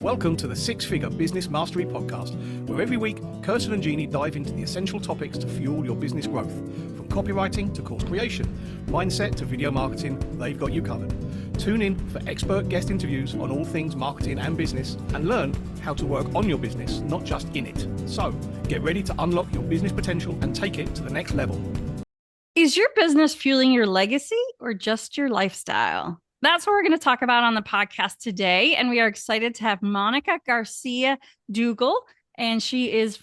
Welcome to the Six Figure Business Mastery Podcast, where every week, Kirsten and Jeanne dive into the essential topics to fuel your business growth. From copywriting to course creation, mindset to video marketing, they've got you covered. Tune in for expert guest interviews on all things marketing and business, and learn how to work on your business, not just in it. So, get ready to unlock your business potential and take it to the next level. Is your business fueling your legacy or just your lifestyle? That's what we're going to talk about on the podcast today. And we are excited to have Monica Garcia Duggal. And she has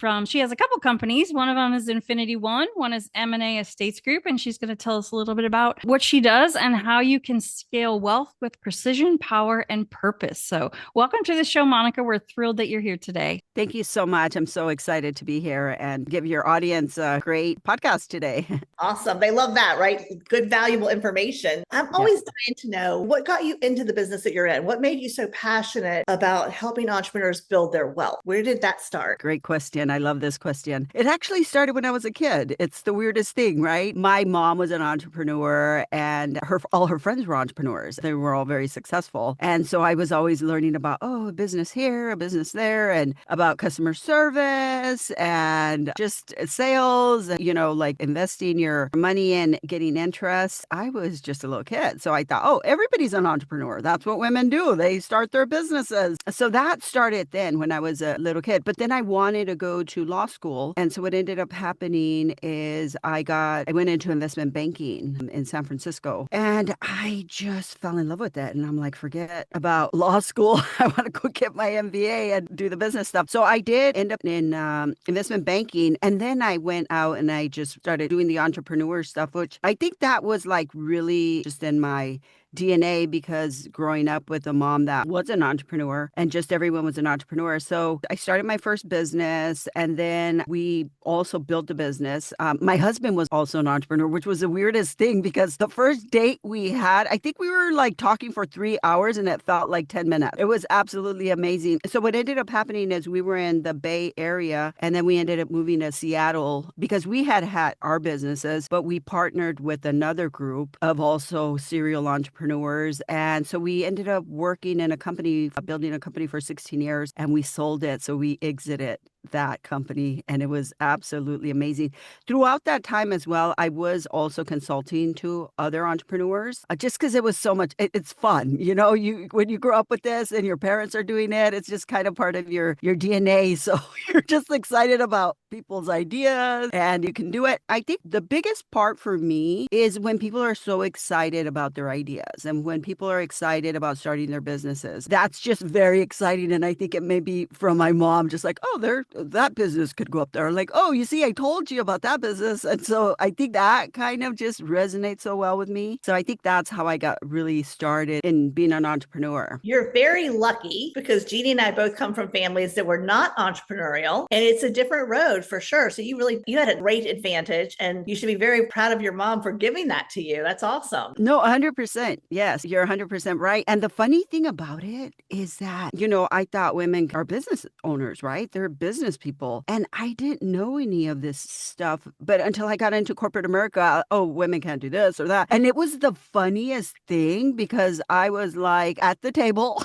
a couple companies. One of them is Infinity One. One is M&A Estates Group. And she's going to tell us a little bit about what she does and how you can scale wealth with precision, power, and purpose. So welcome to the show, Monica. We're thrilled that you're here today. Thank you so much. I'm so excited to be here and give your audience a great podcast today. Awesome. They love that, right? Good, valuable information. I'm always dying to know what got you into the business that you're in. What made you so passionate about helping entrepreneurs build their wealth? Where did that start? Great question. I love this question. It actually started when I was a kid. It's the weirdest thing, right? My mom was an entrepreneur and all her friends were entrepreneurs. They were all very successful. And so I was always learning about, a business here, a business there, and about customer service and just sales, like investing your money in getting interest. I was just a little kid. So I thought, everybody's an entrepreneur. That's what women do. They start their businesses. So that started then when I was a little kid. But then I wanted to go to law school. And so what ended up happening is I went into investment banking in San Francisco and I just fell in love with it. And I'm like, forget about law school. I want to go get my MBA and do the business stuff. So I did end up in investment banking. And then I went out and I just started doing the entrepreneur stuff, which I think that was like really just in my DNA because growing up with a mom that was an entrepreneur and just everyone was an entrepreneur. So I started my first business and then we also built a business. My husband was also an entrepreneur, which was the weirdest thing because the first date we had, I think we were like talking for 3 hours and it felt like 10 minutes. It was absolutely amazing. So what ended up happening is we were in the Bay Area and then we ended up moving to Seattle because we had our businesses, but we partnered with another group of also serial entrepreneurs. And so we ended up working in a company, building a company for 16 years, and we sold it. So we exited that company and it was absolutely amazing. Throughout that time as well, I was also consulting to other entrepreneurs just because it was so much, it's fun. When you grow up with this and your parents are doing it, it's just kind of part of your DNA. So you're just excited about people's ideas and you can do it. I think the biggest part for me is when people are so excited about their ideas and when people are excited about starting their businesses. That's just very exciting. And I think it may be from my mom, just like, that business could go up there. Like, you see, I told you about that business. And so I think that kind of just resonates so well with me. So I think that's how I got really started in being an entrepreneur. You're very lucky because Jeanne and I both come from families that were not entrepreneurial and it's a different road for sure. So you had a great advantage and you should be very proud of your mom for giving that to you. That's awesome. No, 100%. Yes, you're 100% right. And the funny thing about it is that, I thought women are business owners, right? They're business people. And I didn't know any of this stuff, but until I got into corporate America, women can't do this or that. And it was the funniest thing because I was like at the table,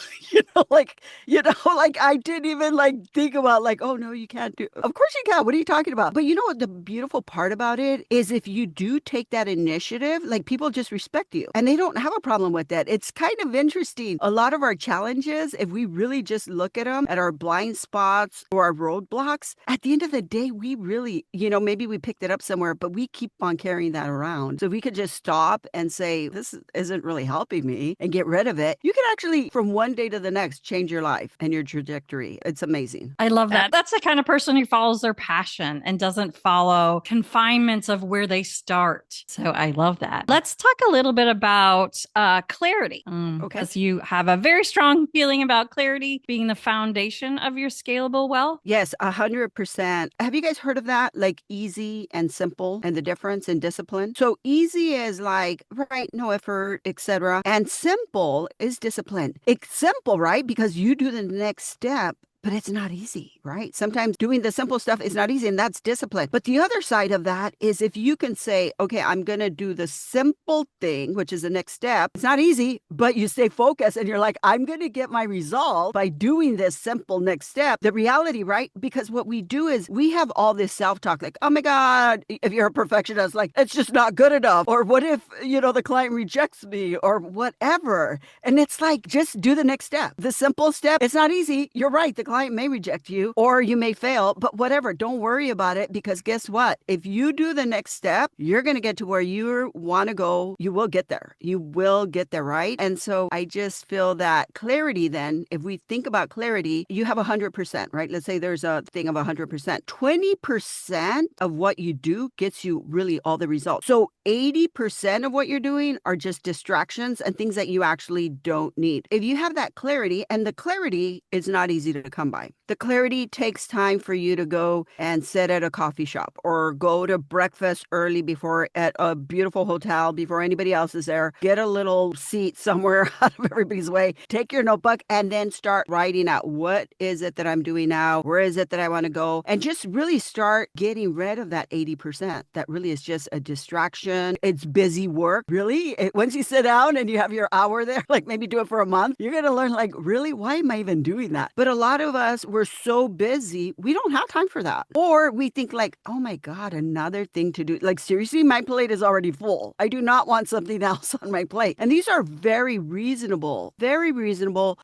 like I didn't even think about no, you can't do. Of course you can. What are you talking about? But what the beautiful part about it is if you do take that initiative, people just respect you and they don't have a problem with that. It's kind of interesting. A lot of our challenges, if we really just look at them, at our blind spots or our roadblocks, at the end of the day, we really, maybe we picked it up somewhere, but we keep on carrying that around. So we could just stop and say, this isn't really helping me and get rid of it. You can actually, from one day to the next, change your life and your trajectory. It's amazing. I love that. That's the kind of person who follows their passion and doesn't follow confinements of where they start. So I love that. Let's talk a little bit about clarity. Okay. Because you have a very strong feeling about clarity being the foundation of your scalable wealth. Yes, 100%. Have you guys heard of that? Like easy and simple and the difference in discipline? So easy is like, right, no effort, etc. And simple is discipline. It's simple, right? Because you do the next step but it's not easy, right? Sometimes doing the simple stuff is not easy, and that's discipline. But the other side of that is if you can say, okay, I'm going to do the simple thing, which is the next step. It's not easy, but you stay focused and you're like, I'm going to get my result by doing this simple next step. The reality, right? Because what we do is we have all this self-talk like, oh my God, if you're a perfectionist, like, it's just not good enough. Or what if, the client rejects me or whatever. And it's like, just do the next step. The simple step, it's not easy. You're right. The client may reject you or you may fail, but whatever. Don't worry about it because guess what? If you do the next step, you're going to get to where you want to go. You will get there. You will get there, right? And so I just feel that clarity then, if we think about clarity, you have 100%, right? Let's say there's a thing of 100%. 20% of what you do gets you really all the results. So 80% of what you're doing are just distractions and things that you actually don't need. If you have that clarity, and the clarity is not easy to come by. The clarity takes time for you to go and sit at a coffee shop or go to breakfast early before at a beautiful hotel before anybody else is there. Get a little seat somewhere out of everybody's way. Take your notebook and then start writing out what is it that I'm doing now? Where is it that I want to go? And just really start getting rid of that 80%. That really is just a distraction. It's busy work. Really? Once you sit down and you have your hour there, like maybe do it for a month, you're going to learn like, really, why am I even doing that? But a lot of us, we're so busy, we don't have time for that. Or we think like, oh my God, another thing to do. Like seriously, my plate is already full. I do not want something else on my plate. And these are very reasonable,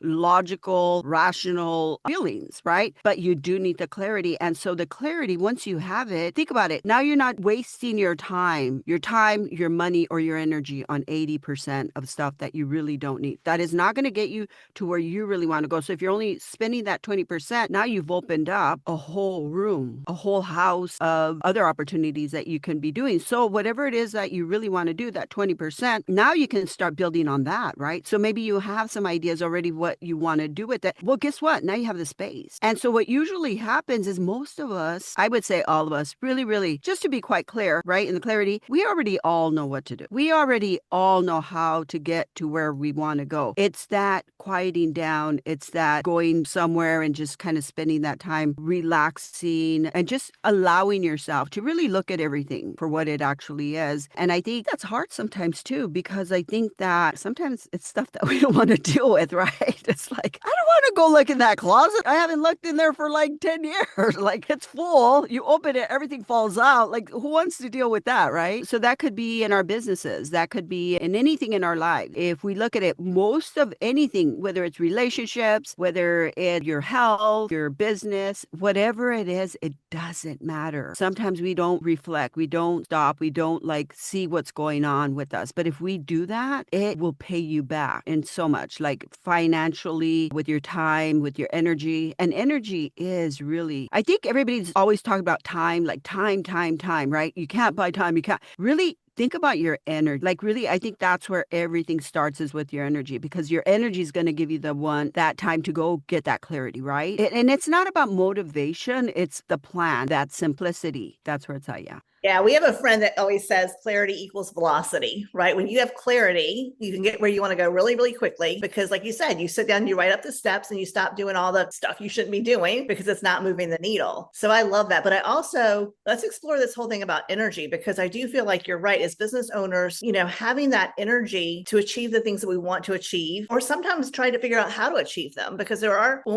logical, rational feelings, right? But you do need the clarity. And so the clarity, once you have it, think about it. Now you're not wasting your time, your money, or your energy on 80% of stuff that you really don't need. That is not going to get you to where you really want to go. So if you're only spending that 20%, now you've opened up a whole room, a whole house of other opportunities that you can be doing. So whatever it is that you really want to do, that 20%, now you can start building on that, right? So maybe you have some ideas already what you want to do with it. Well, guess what? Now you have the space. And so what usually happens is most of us, I would say all of us, really, just to be quite clear, right? In the clarity, we already all know what to do. We already all know how to get to where we want to go. It's that quieting down. It's that going somewhere and just kind of spending that time relaxing and just allowing yourself to really look at everything for what it actually is. And I think that's hard sometimes too, because I think that sometimes it's stuff that we don't want to deal with, right? It's like, I don't want to go look in that closet. I haven't looked in there for like 10 years. Like it's full. You open it, everything falls out. Like who wants to deal with that, right? So that could be in our businesses. That could be in anything in our life. If we look at it, most of anything, whether it's relationships, whether it's your health, your business, whatever it is, it doesn't matter. Sometimes we don't reflect. We don't stop. We don't like see what's going on with us. But if we do that, it will pay you back in so much, like financially, with your time, with your energy. And energy is really, I think everybody's always talking about time, like time, right? You can't buy time. You can't really think about your energy. Like really, I think that's where everything starts is with your energy, because your energy is going to give you that time to go get that clarity, right? And it's not about motivation. It's the plan, that simplicity. That's where it's at. Yeah. Yeah, we have a friend that always says clarity equals velocity, right? When you have clarity, you can get where you want to go really, really quickly because like you said, you sit down, you write up the steps and you stop doing all the stuff you shouldn't be doing because it's not moving the needle. So I love that. But I also, let's explore this whole thing about energy because I do feel like you're right. As business owners, having that energy to achieve the things that we want to achieve, or sometimes try to figure out how to achieve them because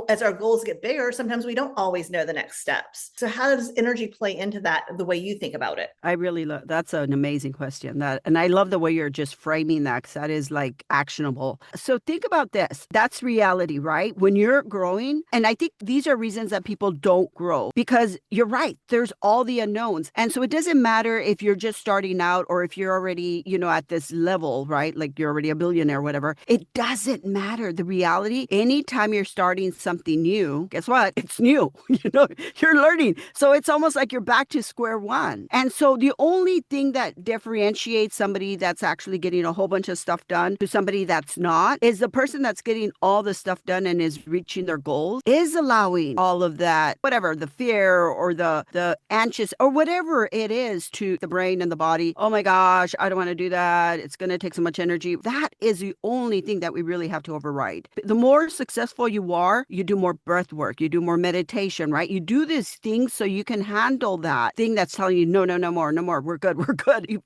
as our goals get bigger, sometimes we don't always know the next steps. So how does energy play into that the way you think about it? I really love that's an amazing question. And I love the way you're just framing that because that is like actionable. So think about this. That's reality, right? When you're growing, and I think these are reasons that people don't grow because you're right. There's all the unknowns. And so it doesn't matter if you're just starting out or if you're already, at this level, right? Like you're already a billionaire or whatever. It doesn't matter. The reality, anytime you're starting something new, guess what? It's new. You're learning. So it's almost like you're back to square one. And so the only thing that differentiates somebody that's actually getting a whole bunch of stuff done to somebody that's not is the person that's getting all the stuff done and is reaching their goals is allowing all of that, whatever, the fear or the anxious or whatever it is to the brain and the body. Oh my gosh, I don't want to do that. It's going to take so much energy. That is the only thing that we really have to override. The more successful you are, you do more breath work, you do more meditation, right? You do these things so you can handle that thing that's telling you, no, no more. We're good.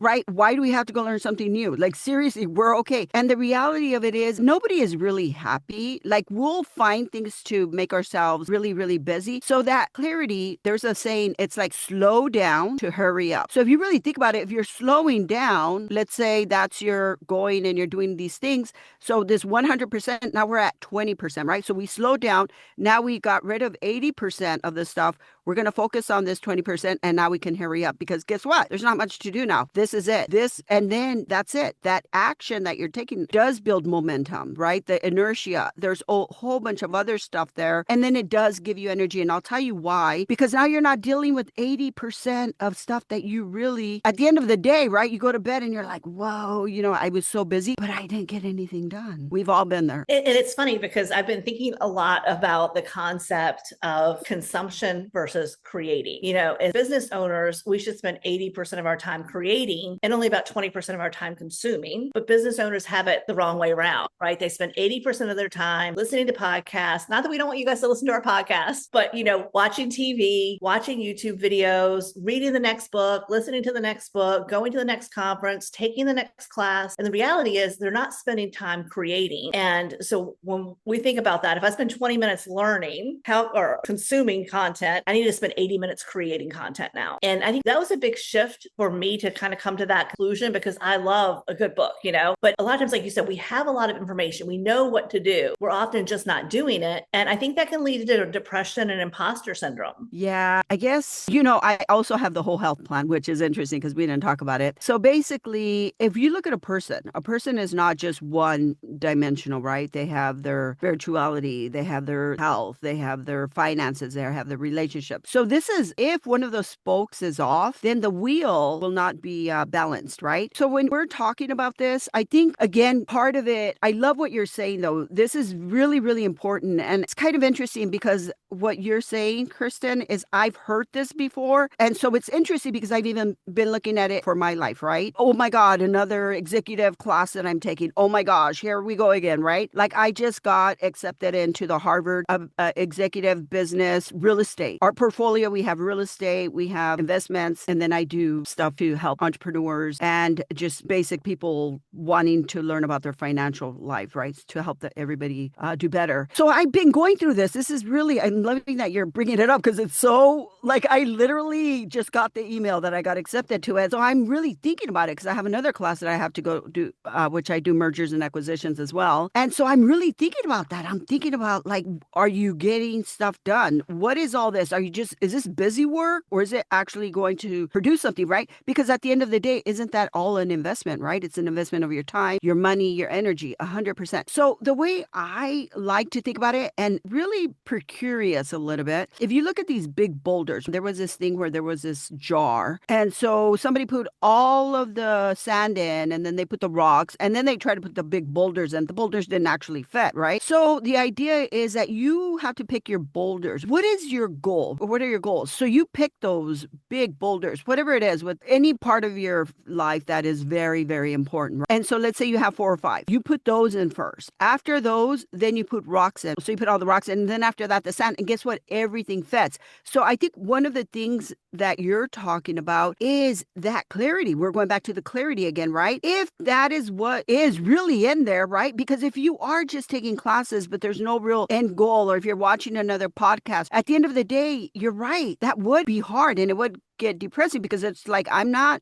Right? Why do we have to go learn something new? Like, seriously, we're okay. And the reality of it is nobody is really happy. Like, we'll find things to make ourselves really, really busy. So that clarity, there's a saying, it's like slow down to hurry up. So if you really think about it, if you're slowing down, let's say that's your going and you're doing these things. So this 100%, now we're at 20%, right? So we slowed down. Now we got rid of 80% of the stuff. We're going to focus on this 20%. And now we can hurry up because guess what? There's not much to do now. This is it. And then that's it. That action that you're taking does build momentum, right? The inertia. There's a whole bunch of other stuff there. And then it does give you energy. And I'll tell you why. Because now you're not dealing with 80% of stuff that you really, at the end of the day, right? You go to bed and you're like, whoa, I was so busy, but I didn't get anything done. We've all been there. And it's funny because I've been thinking a lot about the concept of consumption versus creating. As business owners, we should spend 80% of our time creating and only about 20% of our time consuming. But business owners have it the wrong way around, right? They spend 80% of their time listening to podcasts. Not that we don't want you guys to listen to our podcasts, but, watching TV, watching YouTube videos, reading the next book, listening to the next book, going to the next conference, taking the next class. And the reality is they're not spending time creating. And so when we think about that, if I spend 20 minutes learning or consuming content, I need to spend 80 minutes creating content now. And I think that was a big shift for me to kind of come to that conclusion because I love a good book, But a lot of times, like you said, we have a lot of information. We know what to do. We're often just not doing it. And I think that can lead to depression and imposter syndrome. Yeah, I guess, I also have the whole health plan, which is interesting because we didn't talk about it. So basically, if you look at a person is not just one dimensional, right? They have their spirituality, they have their health, they have their finances, they have their relationships. So this is, if one of those spokes is off, then the wheel will not be balanced, right? So when we're talking about this, I think, again, part of it, I love what you're saying, though. This is really, really important. And it's kind of interesting because what you're saying, Kirsten, is I've heard this before. And so it's interesting because I've even been looking at it for my life, right? Oh my God, another executive class that I'm taking. Oh my gosh, here we go again, right? Like I just got accepted into the Harvard Executive Business Real Estate. Our portfolio, we have real estate, we have investments, and then I do stuff to help entrepreneurs and just basic people wanting to learn about their financial life, right? To help everybody do better. So I've been going through this. This is really, I'm loving that you're bringing it up because it's so, like, I literally just got the email that I got accepted to it. So I'm really thinking about it because I have another class that I have to go do, which I do mergers and acquisitions as well. And so I'm really thinking about that. I'm thinking about, like, are you getting stuff done? What is all this? Is this busy work or is it actually going to produce something, right? Because at the end of the day, isn't that all an investment, right? It's an investment of your time, your money, your energy, 100%. So the way I like to think about it, and really curious a little bit, if you look at these big boulders, there was this thing where there was this jar. And so somebody put all of the sand in and then they put the rocks and then they tried to put the big boulders and the boulders didn't actually fit, right? So the idea is that you have to pick your boulders. What is your goal? What are your goals? So you pick those big boulders, whatever it is, with any part of your life that is very, very important. Right? And so let's say you have 4 or 5. You put those in first. After those, then you put rocks in. So you put all the rocks in, and then after that, the sand. And guess what? Everything fits. So I think one of the things that you're talking about is that clarity. We're going back to the clarity again, right? If that is what is really in there, right? Because if you are just taking classes, but there's no real end goal, or if you're watching another podcast, at the end of the day, you're right. That would be hard and it would get depressing because it's like,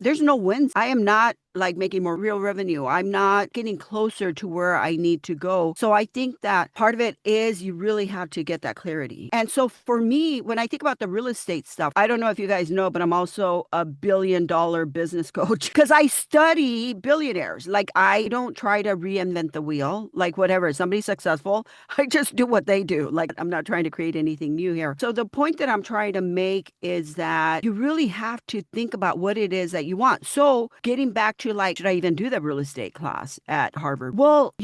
there's no wins. I am not like making more real revenue. I'm not getting closer to where I need to go. So I think that part of it is you really have to get that clarity. And so for me, when I think about the real estate stuff, I don't know if you guys know, but I'm also a $1 billion business coach because I study billionaires. Like I don't try to reinvent the wheel, like whatever, somebody's successful. I just do what they do. Like I'm not trying to create anything new here. So the point that I'm trying to make is that you really really have to think about what it is that you want. So getting back to like, should I even do the real estate class at Harvard? Well,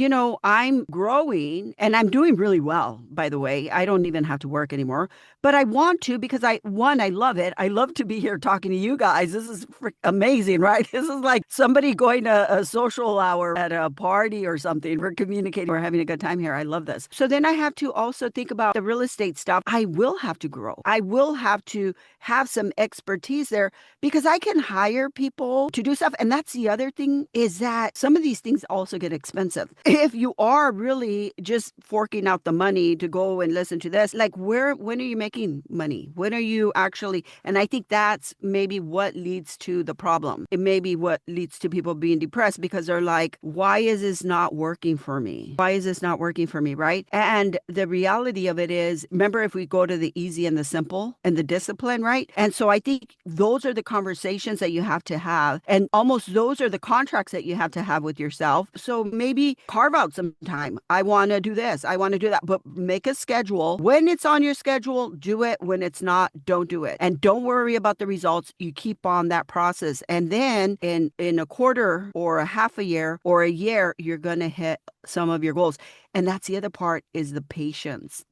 I'm growing and I'm doing really well, by the way. I don't even have to work anymore, but I want to because I love it. I love to be here talking to you guys. This is amazing, right? This is like somebody going to a social hour at a party or something. We're communicating. We're having a good time here. I love this. So then I have to also think about the real estate stuff. I will have to grow. I will have to have some expertise there because I can hire people to do stuff. And that's the other thing, is that some of these things also get expensive. If you are really just forking out the money to go and listen to this, like when are you making money? When are you actually, and I think that's maybe what leads to the problem. It may be what leads to people being depressed because they're like, why is this not working for me? Why is this not working for me, right? And the reality of it is, remember, if we go to the easy and the simple and the discipline, right? And so I think those are the conversations that you have to have. And almost those are the contracts that you have to have with yourself. So maybe carve out some time. I want to do this. I want to do that. But make a schedule. When it's on your schedule, do it. When it's not, don't do it. And don't worry about the results. You keep on that process. And then in a quarter or a half a year or a year, you're going to hit some of your goals. And that's the other part, is the patience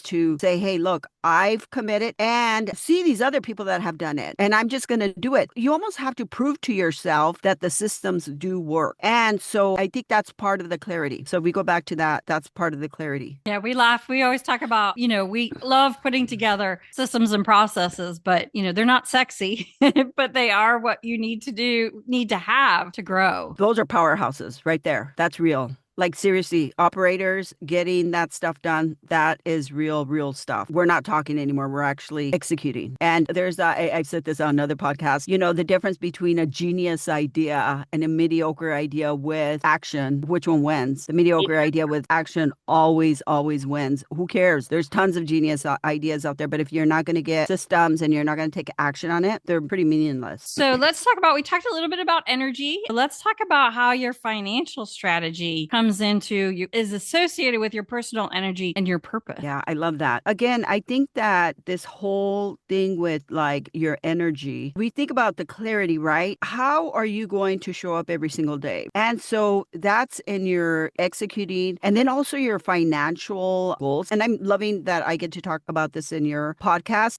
to say, hey, look, I've committed and see these other people that have done it. And I'm just going to do it. You almost have to prove to yourself that the systems do work. And so I think that's part of the clarity. So if we go back to that, that's part of the clarity. Yeah, we laugh. We always talk about, we love putting together systems and processes, but, they're not sexy, but they are what you need to have to grow. Those are powerhouses right there. That's real. Like seriously, operators getting that stuff done, that is real stuff. We're not talking anymore. We're actually executing. And there's, I've said this on another podcast, the difference between a genius idea and a mediocre idea with action, which one wins? The mediocre idea with action always wins. Who cares? There's tons of genius ideas out there, but if you're not going to get systems and you're not going to take action on it, they're pretty meaningless. So let's talk about, we talked a little bit about energy. Let's talk about how your financial strategy is associated with your personal energy and your purpose. Yeah, I love that. Again, I think that this whole thing with like your energy, we think about the clarity, right? How are you going to show up every single day? And so that's in your executing, and then also your financial goals. And I'm loving that I get to talk about this in your podcast.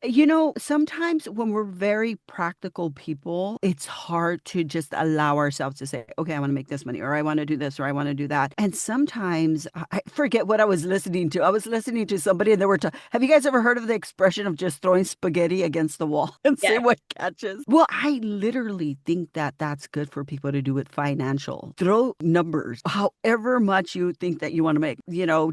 Sometimes when we're very practical people, it's hard to just allow ourselves to say, okay, I want to make this money, or I want to do this, or I want to do that. And sometimes I forget what I was listening to. I was listening to somebody and they were have you guys ever heard of the expression of just throwing spaghetti against the wall and see what catches? Well, I literally think that that's good for people to do with financial. Throw numbers, however much you think that you want to make,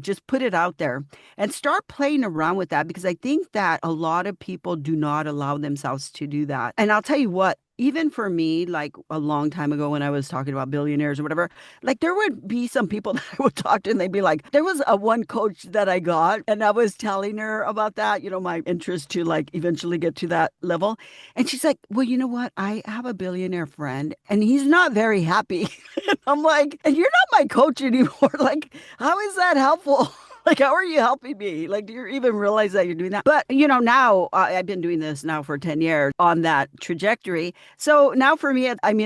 just put it out there and start playing around with that, because I think that a lot of people do not allow themselves to do that. And I'll tell you what, even for me, like a long time ago when I was talking about billionaires or whatever, like there would be some people that I would talk to and they'd be like, there was a one coach that I got and I was telling her about that, my interest to like eventually get to that level. And she's like, well, you know what? I have a billionaire friend and he's not very happy. And I'm like, and you're not my coach anymore. Like, how is that helpful? Like, how are you helping me? Like, do you even realize that you're doing that? But, now I've been doing this now for 10 years on that trajectory. So now for me, I'm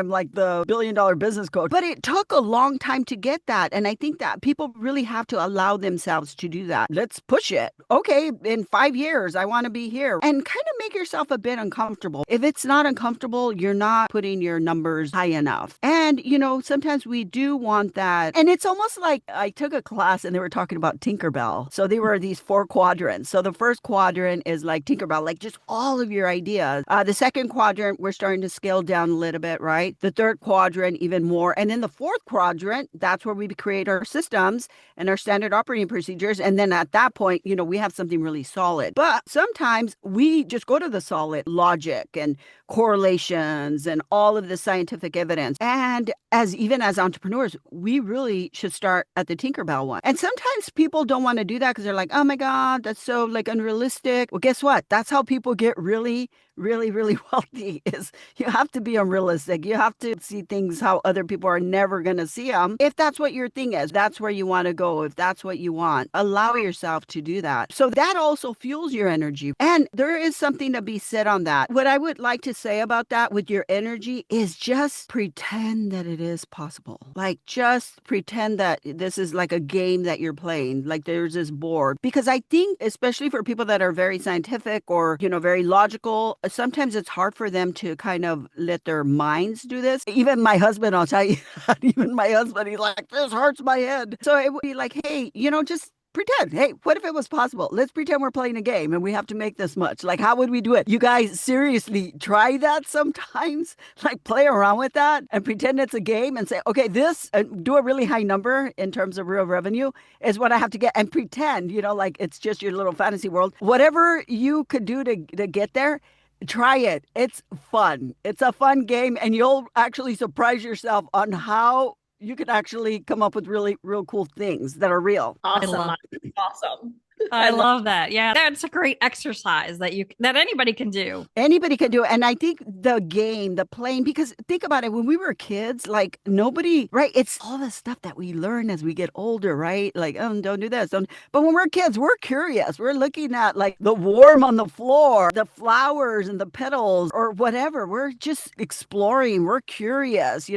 like the $1 billion business coach, but it took a long time to get that. And I think that people really have to allow themselves to do that. Let's push it. Okay, in 5 years, I want to be here, and kind of make yourself a bit uncomfortable. If it's not uncomfortable, you're not putting your numbers high enough. And, sometimes we do want that. And it's almost like I took a class and they were talking about Tinkerbell. So they were these 4 quadrants. So the first quadrant is like Tinkerbell, like just all of your ideas. The second quadrant, we're starting to scale down a little bit, right? The third quadrant, even more. And then the fourth quadrant, that's where we create our systems and our standard operating procedures. And then at that point, we have something really solid. But sometimes we just go to the solid logic and correlations and all of the scientific evidence. And even as entrepreneurs, we really should start at the Tinkerbell one. And sometimes sometimes people don't want to do that because they're like, oh my God, that's so like unrealistic. Well, guess what? That's how people get really, really, really wealthy is you have to be unrealistic. You have to see things how other people are never going to see them. If that's what your thing is, that's where you want to go. If that's what you want, allow yourself to do that. So that also fuels your energy. And there is something to be said on that. What I would like to say about that with your energy is just pretend that it is possible. Like just pretend that this is like a game that you're playing. Like there's this board. Because I think, especially for people that are very scientific or, very logical, sometimes it's hard for them to kind of let their minds do this. Even my husband, I'll tell you, even my husband, he's like, this hurts my head. So it would be like, hey, just pretend. Hey, what if it was possible? Let's pretend we're playing a game and we have to make this much. Like, how would we do it? You guys seriously try that sometimes? Like, play around with that and pretend it's a game and say, okay, this, do a really high number in terms of real revenue is what I have to get. And pretend, like it's just your little fantasy world. Whatever you could do to get there, try it. It's fun. It's a fun game, and you'll actually surprise yourself on how you can actually come up with really, real cool things that are real. Awesome. Awesome. I love that. Yeah, that's a great exercise that anybody can do. Anybody can do it. And I think the game, the playing, because think about it, when we were kids, like nobody, right? It's all the stuff that we learn as we get older, right? Like, oh, don't do this. But when we're kids, we're curious. We're looking at like the worm on the floor, the flowers and the petals or whatever. We're just exploring. We're curious,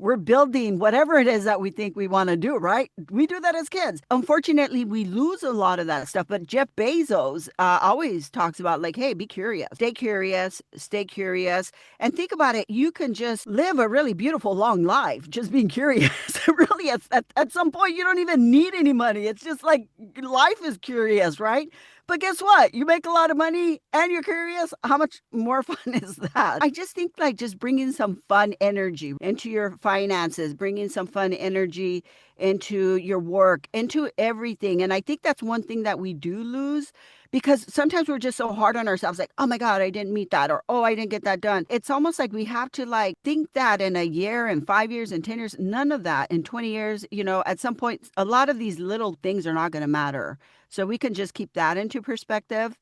we're building whatever it is that we think we want to do, right? We do that as kids. Unfortunately, we lose a lot of that stuff. But Jeff Bezos always talks about like, hey, be curious, stay curious. And think about it. You can just live a really beautiful, long life just being curious. Really, at some point, you don't even need any money. It's just like life is curious, right? But guess what? You make a lot of money and you're curious. How much more fun is that? I just think like just bringing some fun energy into your finances, bringing some fun energy into your work, into everything. And I think that's one thing that we do lose because sometimes we're just so hard on ourselves. Like, oh my God, I didn't meet that. Or, oh, I didn't get that done. It's almost like we have to like think that in a year and 5 years and 10 years, none of that in 20 years, at some point, a lot of these little things are not going to matter. So we can just keep that into perspective.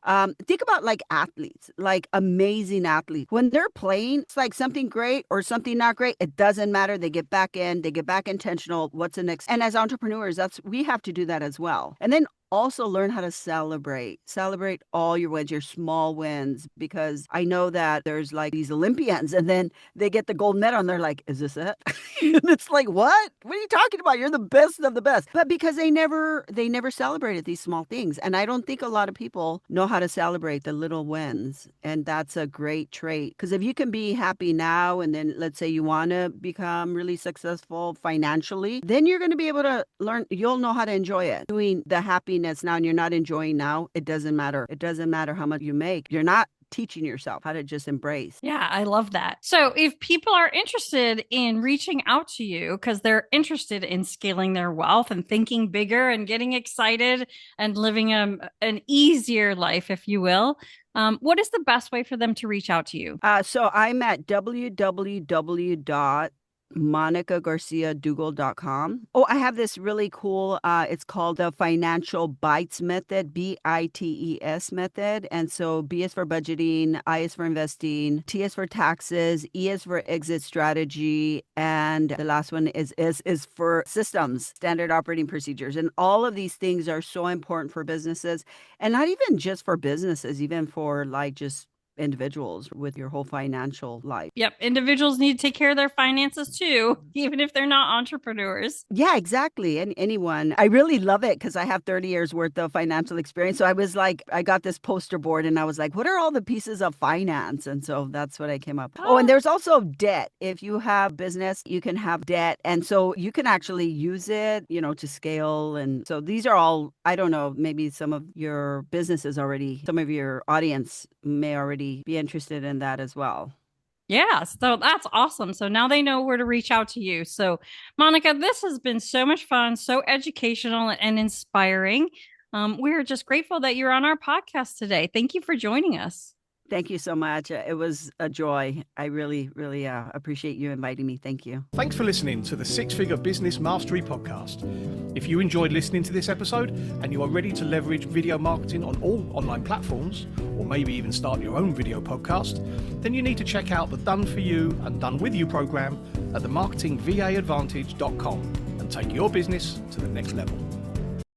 Think about like athletes, like amazing athletes. When they're playing, it's like something great or something not great. It doesn't matter. They get back intentional. What's the next? And as entrepreneurs, we have to do that as well. And then also learn how to celebrate all your wins, your small wins, because I know that there's like these Olympians and then they get the gold medal and they're like, is this it? And it's like, what are you talking about? You're the best of the best. But because they never celebrated these small things. And I don't think a lot of people know how to celebrate the little wins. And that's a great trait. Because if you can be happy now and then let's say you want to become really successful financially, then you're going to be able to learn, you'll know how to enjoy it. Doing the happiness now and you're not enjoying now, it doesn't matter. It doesn't matter how much you make. You're not teaching yourself how to just embrace. Yeah, I love that. So if people are interested in reaching out to you because they're interested in scaling their wealth and thinking bigger and getting excited and living an easier life, if you will, what is the best way for them to reach out to you? So I'm at www.monicagarciaduggal.com. Oh, I have this really cool, it's called the Financial Bites Method, BITES method. And so B is for budgeting, I is for investing, T is for taxes, E is for exit strategy, and the last one is for systems, standard operating procedures. And all of these things are so important for businesses, and not even just for businesses, even for like just individuals with your whole financial life. Yep. Individuals need to take care of their finances too, even if they're not entrepreneurs. Yeah, exactly. And anyone. I really love it because I have 30 years worth of financial experience. So I was like, I got this poster board and I was like, what are all the pieces of finance? And so that's what I came up. Oh, and there's also debt. If you have business, you can have debt. And so you can actually use it, to scale. And so these are all, I don't know, maybe some of your businesses already, some of your audience may already be interested in that as well. Yeah, so that's awesome. So now they know where to reach out to you. So Monica, this has been so much fun, so educational and inspiring. We're just grateful that you're on our podcast today. Thank you for joining us. Thank you so much. It was a joy. I really, really appreciate you inviting me. Thank you. Thanks for listening to the Six Figure Business Mastery Podcast. If you enjoyed listening to this episode and you are ready to leverage video marketing on all online platforms, or maybe even start your own video podcast, then you need to check out the Done For You and Done With You program at themarketingvaadvantage.com and take your business to the next level.